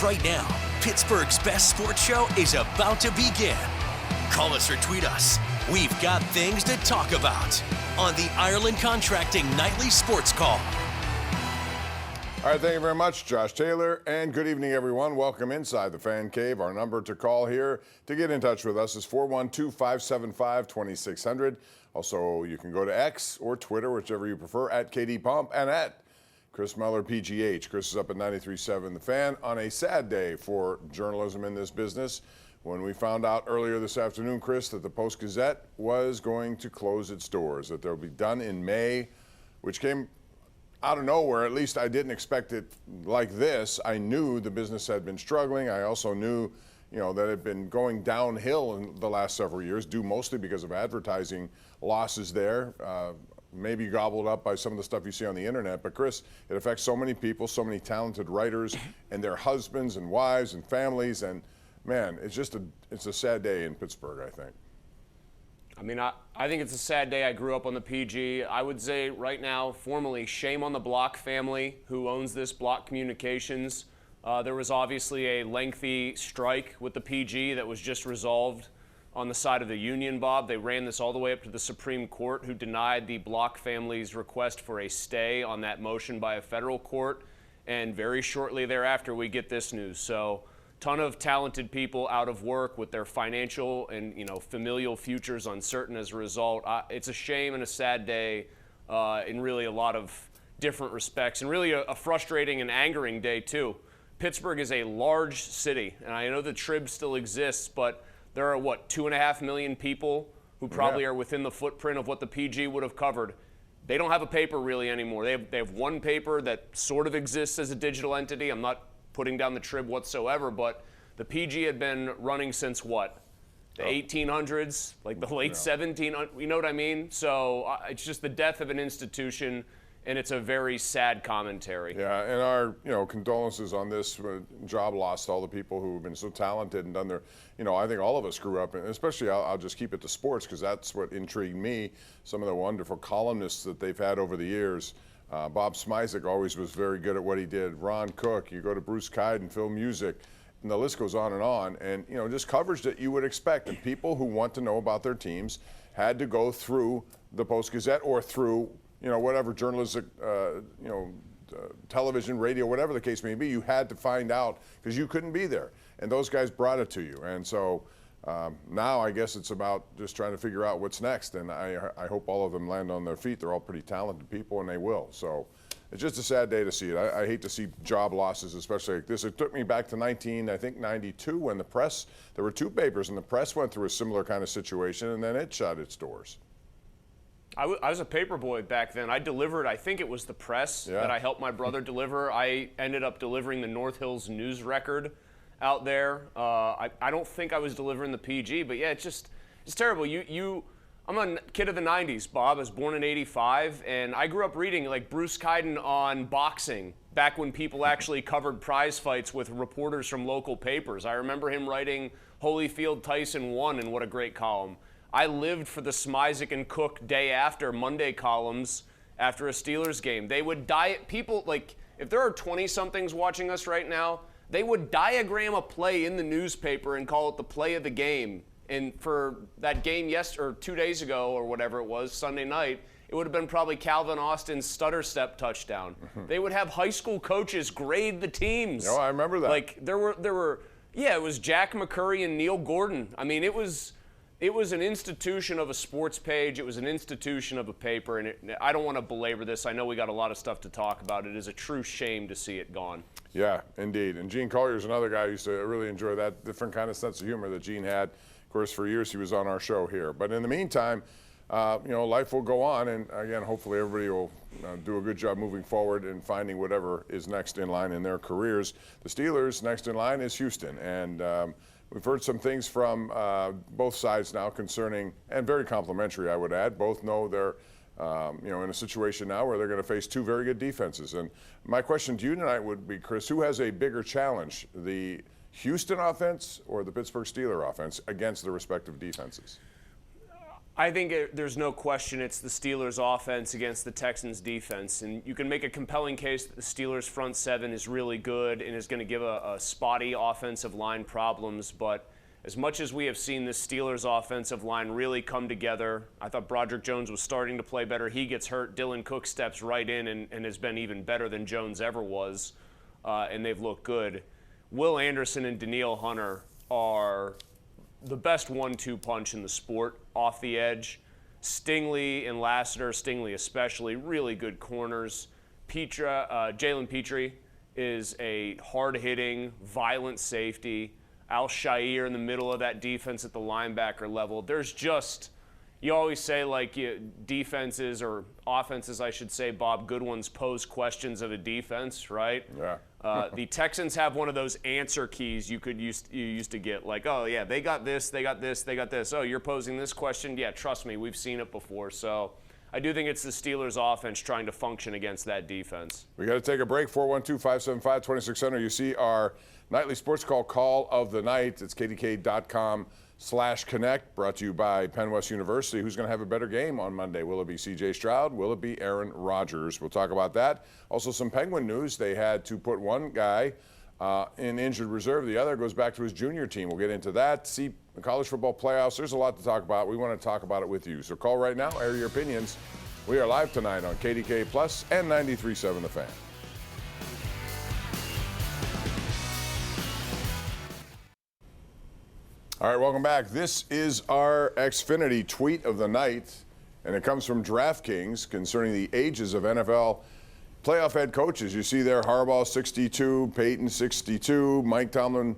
Right now, Pittsburgh's best sports show is about to begin. Call us or tweet us. We've got things to talk about on the Ireland Contracting Nightly Sports Call. All right, thank you very much, Josh Taylor, and good evening, everyone. Welcome inside the Fan Cave. Our number to call here to get in touch with us is 412-575-2600. Also, you can go to X or Twitter, whichever you prefer, at KD Pump and at Chris Mueller, PGH. Chris is up at 93.7 The Fan on a sad day for journalism in this business. When we found out earlier this afternoon, Chris, that the Post-Gazette was going to close its doors, that they'll be done in May, which came out of nowhere. At least I didn't expect it like this. I knew the business had been struggling. I also knew, that it had been going downhill in the last several years, due mostly because of advertising losses there. Maybe gobbled up by some of the stuff you see on the internet. But Chris, it affects so many people, so many talented writers and their husbands and wives and families. And man, it's a sad day in Pittsburgh, I think. I mean, I think it's a sad day. I grew up on the PG. I would say right now, formally, shame on the Block family who owns this, Block Communications. There was obviously a lengthy strike with the PG that was just resolved on the side of the union, Bob. They ran this all the way up to the Supreme Court, who denied the Block family's request for a stay on that motion by a federal court. And very shortly thereafter, we get this news. So, ton of talented people out of work with their financial and familial futures uncertain as a result. It's a shame and a sad day in really a lot of different respects, and really a frustrating and angering day too. Pittsburgh is a large city, and I know the Trib still exists, but there are, 2.5 million people who probably are within the footprint of what the PG would have covered. They don't have a paper really anymore. They have one paper that sort of exists as a digital entity. I'm not putting down the Trib whatsoever, but the PG had been running since what? The 1800s, like the late 1700s, you know what I mean? So it's just the death of an institution, and it's a very sad commentary. Yeah, and our condolences on this job loss to all the people who have been so talented and done their, I think all of us grew up, and especially I'll just keep it to sports because that's what intrigued me. Some of the wonderful columnists that they've had over the years. Bob Smizek always was very good at what he did. Ron Cook, you go to Bruce Kide and Phil Music, and the list goes on. And just coverage that you would expect. And people who want to know about their teams had to go through the Post-Gazette or through whatever journalistic, television, radio, whatever the case may be. You had to find out because you couldn't be there. And those guys brought it to you. And so now I guess it's about just trying to figure out what's next. And I hope all of them land on their feet. They're all pretty talented people, and they will. So it's just a sad day to see it. I hate to see job losses, especially like this. It took me back to 92 when there were two papers, and the press went through a similar kind of situation, and then it shut its doors. I was a paper boy back then. I delivered, I think it was the Press that I helped my brother deliver. I ended up delivering the North Hills News Record out there. I don't think I was delivering the PG, but yeah, it's terrible. I'm a kid of the 90s, Bob. I was born in 85, and I grew up reading like Bruce Kiden on boxing back when people actually covered prize fights with reporters from local papers. I remember him writing Holyfield Tyson won, and what a great column. I lived for the Smizek and Cook day after Monday columns after a Steelers game. They would people, like, if there are 20-somethings watching us right now, they would diagram a play in the newspaper and call it the play of the game. And for that game 2 days ago or whatever it was, Sunday night, it would have been probably Calvin Austin's stutter step touchdown. They would have high school coaches grade the teams. Oh, I remember that. Like there were it was Jack McCurry and Neil Gordon. I mean, it was an institution of a sports page. It was an institution of a paper, and I don't want to belabor this. I know we got a lot of stuff to talk about. It is a true shame to see it gone. Yeah, indeed. And Gene Collier's another guy who used to really enjoy that different kind of sense of humor that Gene had. Of course, for years he was on our show here. But in the meantime, life will go on, and again, hopefully everybody will do a good job moving forward and finding whatever is next in line in their careers. The Steelers' next in line is Houston, and we've heard some things from both sides now concerning, and very complimentary, I would add. Both know they're in a situation now where they're going to face two very good defenses. And my question to you tonight would be, Chris, who has a bigger challenge, the Houston offense or the Pittsburgh Steelers offense against the respective defenses? I think there's no question it's the Steelers' offense against the Texans' defense. And you can make a compelling case that the Steelers' front seven is really good and is going to give a spotty offensive line problems. But as much as we have seen the Steelers' offensive line really come together, I thought Broderick Jones was starting to play better. He gets hurt. Dylan Cook steps right in and has been even better than Jones ever was. And they've looked good. Will Anderson and Danielle Hunter are the best 1-2 punch in the sport off the edge. Stingley and Lassiter, Stingley especially, really good corners. Jalen Petrie is a hard-hitting, violent safety. Al-Shair in the middle of that defense at the linebacker level. There's just, you always say like defenses or offenses, I should say, Bob Goodwin's pose questions of a defense, right? Yeah. The Texans have one of those answer keys you used to get, like, oh yeah, they got this, they got this, they got this. Oh, you're posing this question? Yeah, trust me, we've seen it before. So I do think it's the Steelers' offense trying to function against that defense. We got to take a break. 412-575-2600. You see our nightly sports call of the night. It's KDKA.com/connect, brought to you by Penn West University. Who's going to have a better game on Monday? Will it be C.J. Stroud? Will it be Aaron Rodgers? We'll talk about that. Also, some Penguin news. They had to put one guy in injured reserve. The other goes back to his junior team. We'll get into that. See the college football playoffs. There's a lot to talk about. We want to talk about it with you. So call right now. Air your opinions. We are live tonight on KDKA Plus and 93.7 The Fan. All right, welcome back. This is our Xfinity tweet of the night, and it comes from DraftKings concerning the ages of NFL playoff head coaches. You see there, Harbaugh 62, Peyton 62, Mike Tomlin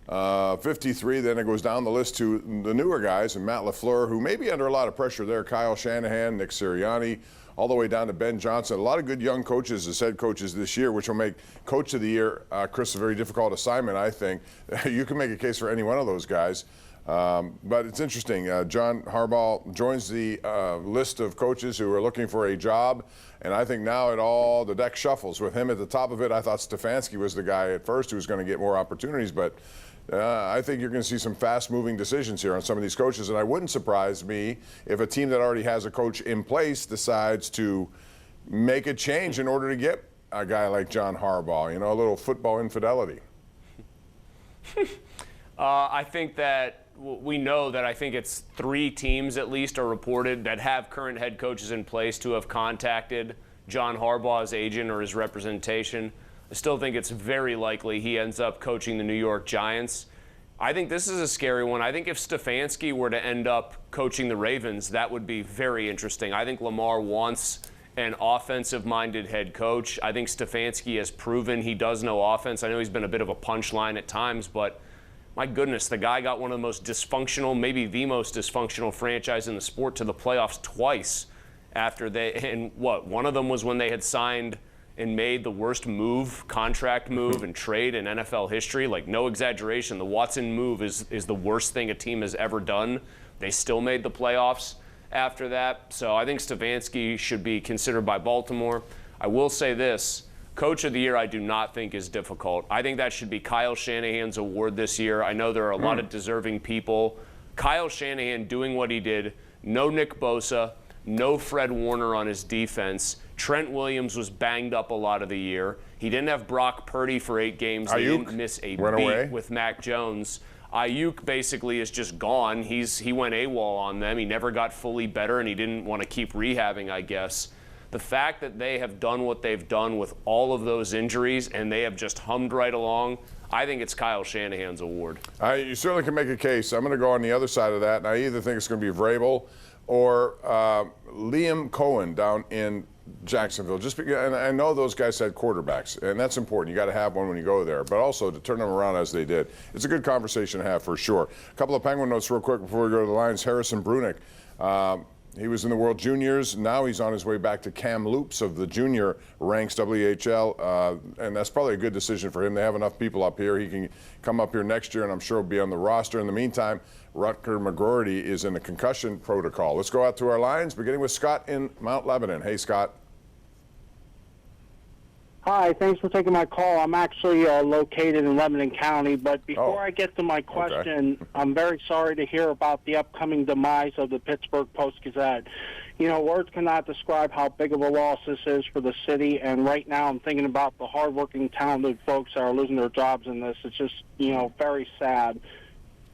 53. Then it goes down the list to the newer guys, and Matt LaFleur, who may be under a lot of pressure there, Kyle Shanahan, Nick Sirianni, all the way down to Ben Johnson. A lot of good young coaches as head coaches this year, which will make Coach of the Year, Chris, a very difficult assignment, I think. You can make a case for any one of those guys. But it's interesting. John Harbaugh joins the list of coaches who are looking for a job. And I think now the deck shuffles. With him at the top of it, I thought Stefanski was the guy at first who was going to get more opportunities. But I think you're going to see some fast-moving decisions here on some of these coaches. And it wouldn't surprise me if a team that already has a coach in place decides to make a change in order to get a guy like John Harbaugh, a little football infidelity. I think that we know that I think it's 3 teams at least are reported that have current head coaches in place to have contacted John Harbaugh's agent or his representation. I still think it's very likely he ends up coaching the New York Giants. I think this is a scary one. I think if Stefanski were to end up coaching the Ravens, that would be very interesting. I think Lamar wants an offensive-minded head coach. I think Stefanski has proven he does know offense. I know he's been a bit of a punchline at times, but my goodness, the guy got one of the most dysfunctional, maybe the most dysfunctional franchise in the sport to the playoffs twice after one of them was when they had signed and made the worst contract move and trade in NFL history. Like, no exaggeration, the Watson move is the worst thing a team has ever done. They still made the playoffs after that. So I think Stefanski should be considered by Baltimore. I will say this, Coach of the Year I do not think is difficult. I think that should be Kyle Shanahan's award this year. I know there are a lot of deserving people. Kyle Shanahan doing what he did, no Nick Bosa, no Fred Warner on his defense. Trent Williams was banged up a lot of the year. He didn't have Brock Purdy for 8 games. He didn't miss a beat with Mac Jones. Ayuk basically is just gone. He went AWOL on them. He never got fully better, and he didn't want to keep rehabbing, I guess. The fact that they have done what they've done with all of those injuries and they have just hummed right along, I think it's Kyle Shanahan's award. You certainly can make a case. I'm going to go on the other side of that, and I either think it's going to be Vrabel or Liam Cohen down in Jacksonville. Just because, and I know those guys had quarterbacks, and that's important. You got to have one when you go there, but also to turn them around as they did. It's a good conversation to have for sure. A couple of Penguin notes real quick before we go to the Lions. Harrison Brunick. He was in the World Juniors. Now he's on his way back to Kamloops of the junior ranks, WHL, and that's probably a good decision for him. They have enough people up here. He can come up here next year, and I'm sure he'll be on the roster. In the meantime, Rutger McGroarty is in a concussion protocol. Let's go out to our lines, beginning with Scott in Mount Lebanon. Hey, Scott. Hi, thanks for taking my call. I'm actually located in Lebanon County, but before I get to my question, I'm very sorry to hear about the upcoming demise of the Pittsburgh Post-Gazette. You know, words cannot describe how big of a loss this is for the city, and right now I'm thinking about the hardworking, talented folks that are losing their jobs in this. It's just, you know, very sad.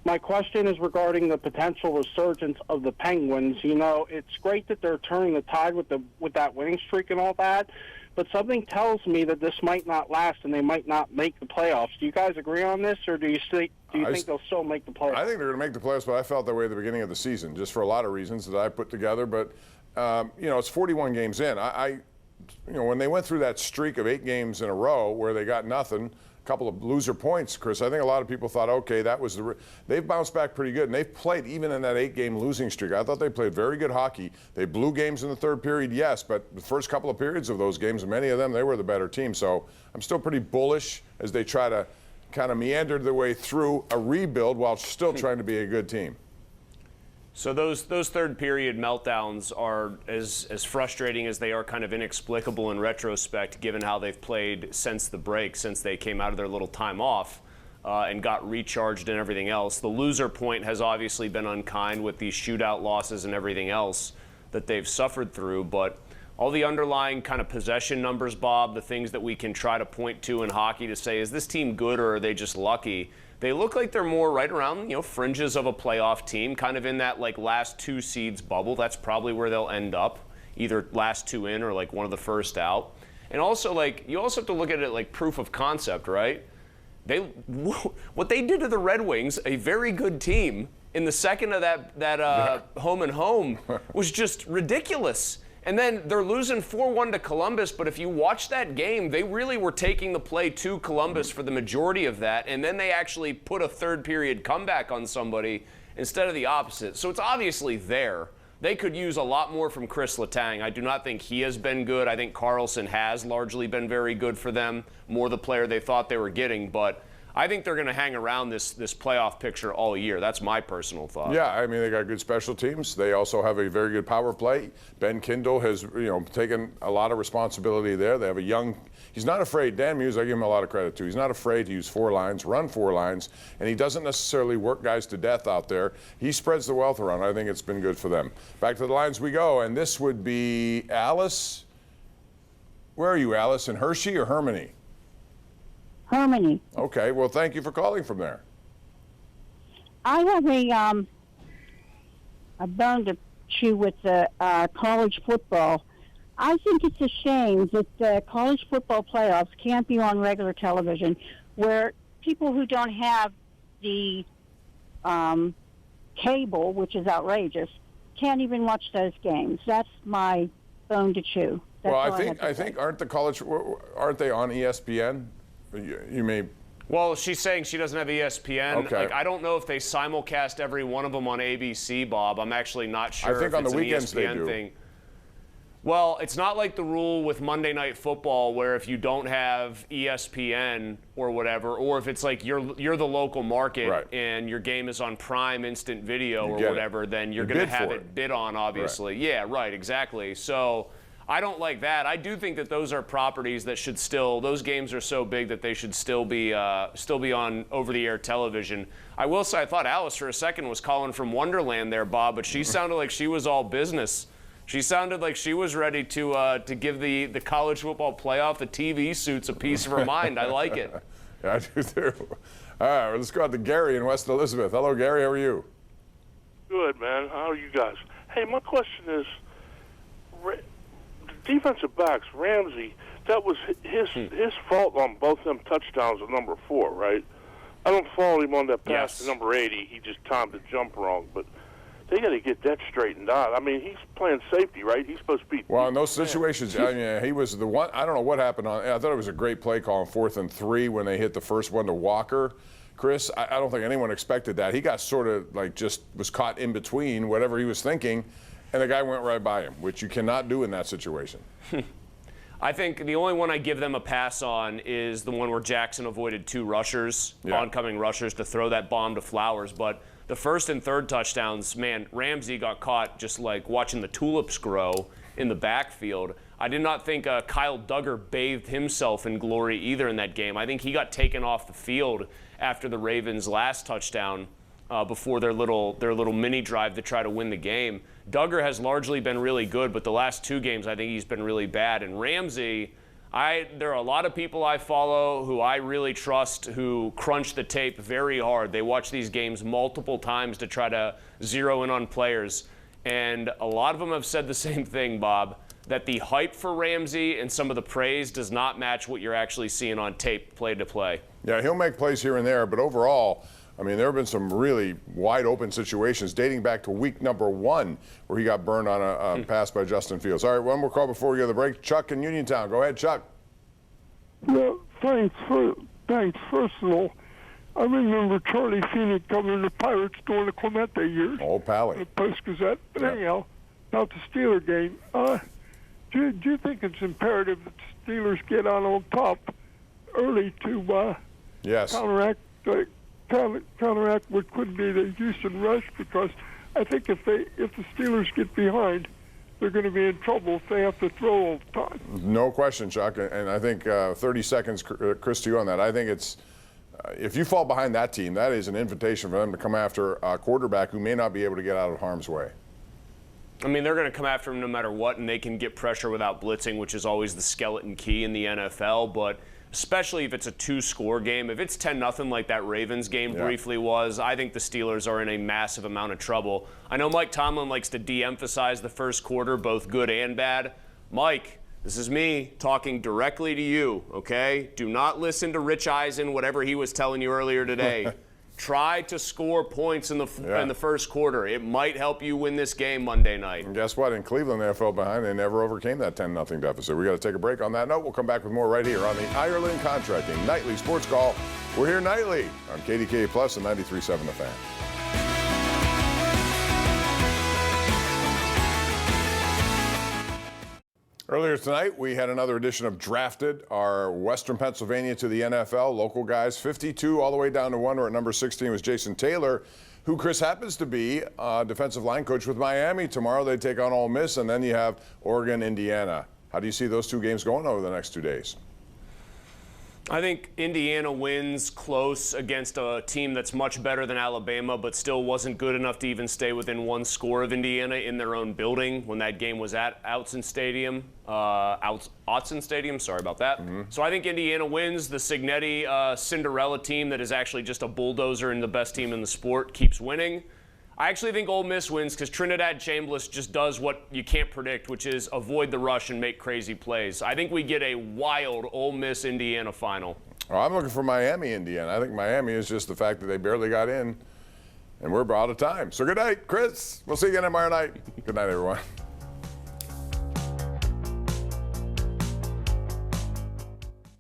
My question is regarding the potential resurgence of the Penguins. You know, it's great that they're turning the tide with that winning streak and all that, but something tells me that this might not last and they might not make the playoffs. Do you guys agree on this, or do you think they'll still make the playoffs? I think they're going to make the playoffs, but I felt that way at the beginning of the season, just for a lot of reasons that I put together. But you know, it's 41 games in. You know, when they went through that streak of 8 games in a row where they got nothing, a couple of loser points, Chris, I think a lot of people thought, okay, that was they've bounced back pretty good, and they've played even in that 8-game losing streak. I thought they played very good hockey. They blew games in the third period, yes, but the first couple of periods of those games, many of them, they were the better team. So I'm still pretty bullish as they try to kind of meander their way through a rebuild while still trying to be a good team. So those third period meltdowns are as frustrating as they are kind of inexplicable in retrospect, given how they've played since the break, since they came out of their little time off and got recharged and everything else. The loser point has obviously been unkind with these shootout losses and everything else that they've suffered through, but all the underlying kind of possession numbers, Bob, the things that we can try to point to in hockey to say, is this team good or are they just lucky? They look like they're more right around, you know, fringes of a playoff team, kind of in that like last 2 seeds bubble. That's probably where they'll end up, either last 2 in or like one of the first out. And also, like, you also have to look at it like proof of concept, right? What they did to the Red Wings, a very good team, in the second of that home and home was just ridiculous. And then they're losing 4-1 to Columbus, but if you watch that game, they really were taking the play to Columbus for the majority of that, and then they actually put a third period comeback on somebody instead of the opposite. So it's obviously there. They could use a lot more from Chris Letang. I do not think he has been good. I think Carlson has largely been very good for them, more the player they thought they were getting, but I think they're going to hang around this playoff picture all year. That's my personal thought. Yeah, I mean, they got good special teams. They also have a very good power play. Ben Kindle has, you know, taken a lot of responsibility there. They have a young, he's not afraid. Dan Muse, I give him a lot of credit too. He's not afraid to use 4 lines, run 4 lines, and he doesn't necessarily work guys to death out there. He spreads the wealth around. I think it's been good for them. Back to the lines we go, and this would be Alice. Where are you, Alice? In Hershey or Hermione? Harmony. Okay, well, thank you for calling from there. I have a bone to chew with the college football. I think it's a shame that the college football playoffs can't be on regular television, where people who don't have the cable, which is outrageous, can't even watch those games. That's my bone to chew. That's Well, I think aren't they on ESPN? You may. Well, she's saying she doesn't have ESPN. Okay. Like, I don't know if they simulcast every one of them on ABC, Bob. I'm actually not sure. I think if on it's the weekends an ESPN they do. thing. Well, it's not like the rule with Monday Night Football where if you don't have ESPN or whatever, or if it's like you're the local market Right. and your game is on Prime Instant Video You or get whatever, then you're You going to bid have for it it. bid on, obviously. Right. Yeah, right, exactly. So I don't like that. I do think that those are properties that should still, those games are so big that they should still be on over-the-air television. I will say I thought Alice for a second was calling from Wonderland there, Bob, but she sounded like she was all business. She sounded like she was ready to give the college football playoff, the TV suits, a piece of her mind. I like it. Yeah, I do too. All right, well, let's go out to Gary in West Elizabeth. Hello, Gary. How are you? Good, man. How are you guys? Hey, my question is, defensive backs, Ramsey, that was his fault on both them touchdowns of number 4, right? I don't follow him on that pass to number 80. He just timed the jump wrong, but they got to get that straightened out. I mean, he's playing safety, right? He's supposed to be. Well, in those situations, I mean, he was the one. I don't know what happened I thought it was a great play call on 4th and 3 when they hit the first one to Walker. Chris, I don't think anyone expected that. He got sort of like just was caught in between whatever he was thinking, and the guy went right by him, which you cannot do in that situation. I think the only one I give them a pass on is the one where Jackson avoided 2 rushers, oncoming rushers, to throw that bomb to Flowers. But the first and third touchdowns, man, Ramsey got caught just like watching the tulips grow in the backfield. I did not think Kyle Duggar bathed himself in glory either in that game. I think he got taken off the field after the Ravens' last touchdown before their little mini drive to try to win the game. Duggar has largely been really good, but the last 2 games I think he's been really bad. And Ramsey, there are a lot of people I follow who I really trust who crunch the tape very hard. They watch these games multiple times to try to zero in on players. And a lot of them have said the same thing, Bob, that the hype for Ramsey and some of the praise does not match what you're actually seeing on tape play to play. Yeah, he'll make plays here and there, but overall, I mean, there have been some really wide open situations dating back to week number 1 where he got burned on a pass by Justin Fields. All right, one more call before we go to the break. Chuck in Uniontown. Go ahead, Chuck. Yeah, thanks. First of all, I remember Charlie Phoenix covering the Pirates during the Clemente years. Old Pally. The Post-Gazette. But anyhow, about the Steeler game, do you think it's imperative that the Steelers get out on top early to Yes. counteract what could be the Houston rush? Because I think if the Steelers get behind, they're going to be in trouble if they have to throw all the time. No question, Chuck. And I think 30 seconds, Chris, to you on that. I think it's if you fall behind that team, that is an invitation for them to come after a quarterback who may not be able to get out of harm's way. I mean, they're going to come after him no matter what, and they can get pressure without blitzing, which is always the skeleton key in the NFL. But especially if it's a 2-score game, if it's 10-0 like that Ravens game briefly was, I think the Steelers are in a massive amount of trouble. I know Mike Tomlin likes to de-emphasize the first quarter, both good and bad. Mike, this is me talking directly to you, okay? Do not listen to Rich Eisen, whatever he was telling you earlier today. Try to score points in the first quarter. It might help you win this game Monday night. And guess what? In Cleveland, they fell behind. They never overcame that 10-0 deficit. We got to take a break on that note. We'll come back with more right here on the Ireland Contracting Nightly Sports Call. We're here nightly on KDKA Plus and 93.7 The Fan. Earlier tonight, we had another edition of Drafted, our Western Pennsylvania to the NFL. Local guys, 52 all the way down to 1. We're at number 16 was Jason Taylor, who, Chris, happens to be defensive line coach with Miami. Tomorrow they take on Ole Miss, and then you have Oregon, Indiana. How do you see those 2 games going over the next 2 days? I think Indiana wins close against a team that's much better than Alabama, but still wasn't good enough to even stay within 1 score of Indiana in their own building when that game was at Autzen Stadium. Sorry about that. So I think Indiana wins. The Cignetti Cinderella team that is actually just a bulldozer and the best team in the sport keeps winning. I actually think Ole Miss wins because Trinidad Chambliss just does what you can't predict, which is avoid the rush and make crazy plays. I think we get a wild Ole Miss-Indiana final. Well, I'm looking for Miami-Indiana. I think Miami is just the fact that they barely got in, and we're out of time. So good night, Chris. We'll see you again tomorrow night. Good night, everyone.